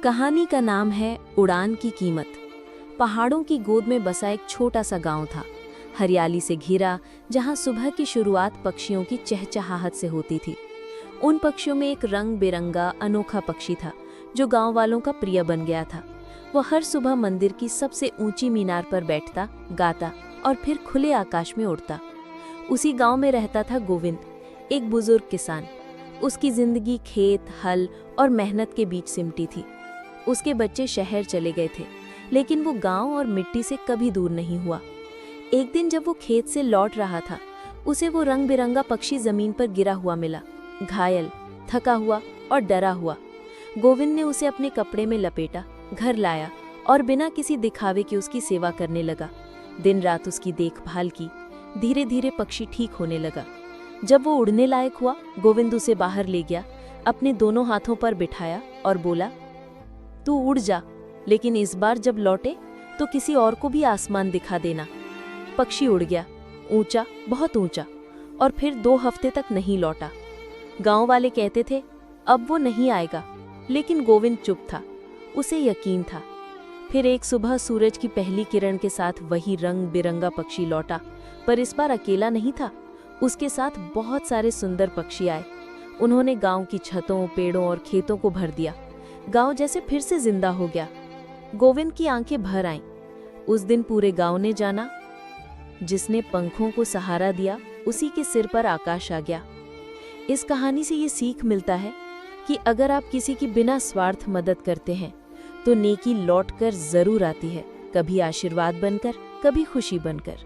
कहानी का नाम है उड़ान की कीमत। पहाड़ों की गोद में बसा एक छोटा सा गांव था, हरियाली से घिरा, जहां सुबह की शुरुआत पक्षियों की चहचहाहट से होती थी। उन पक्षियों में एक रंग बिरंगा अनोखा पक्षी था जो गांव वालों का प्रिय बन गया था। वह हर सुबह मंदिर की सबसे ऊंची मीनार पर बैठता, गाता और फिर खुले आकाश में उड़ता। उसी गांव में रहता था गोविंद, एक बुजुर्ग किसान। उसकी जिंदगी खेत, हल और मेहनत के बीच सिमटी थी। उसके बच्चे शहर चले गए थे, लेकिन वो गांव और मिट्टी से कभी दूर नहीं हुआ। एक दिन जब वो खेत से लौट रहा था, उसे वो रंग बिरंगा पक्षी जमीन पर गिरा हुआ मिला, घायल, थका हुआ और डरा हुआ। गोविंद ने उसे अपने कपड़े में लपेटा, घर लाया और बिना किसी दिखावे के उसकी सेवा करने लगा। दिन रात उसकी देखभाल की। धीरे धीरे पक्षी ठीक होने लगा। जब वो उड़ने लायक हुआ, गोविंद उसे बाहर ले गया, अपने दोनों हाथों पर बिठाया और बोला, तू उड़ जा, लेकिन इस बार जब लौटे तो किसी और को भी आसमान दिखा देना। पक्षी उड़ गया, ऊंचा, बहुत ऊंचा, और फिर 2 हफ्ते तक नहीं लौटा। गांव वाले कहते थे अब वो नहीं आएगा, लेकिन गोविंद चुप था। उसे यकीन था। फिर एक सुबह सूरज की पहली किरण के साथ वही रंग बिरंगा पक्षी लौटा, पर इस बार अकेला नहीं था। उसके साथ बहुत सारे सुंदर पक्षी आए। उन्होंने गांव की छतों, पेड़ों और खेतों को भर दिया। गांव जैसे फिर से जिंदा हो गया। गोविंद की आंखें भर आईं। उस दिन पूरे गांव ने जाना, जिसने पंखों को सहारा दिया, उसी के सिर पर आकाश आ गया। इस कहानी से ये सीख मिलता है कि अगर आप किसी की बिना स्वार्थ मदद करते हैं तो नेकी लौट कर जरूर आती है, कभी आशीर्वाद बनकर, कभी खुशी बनकर।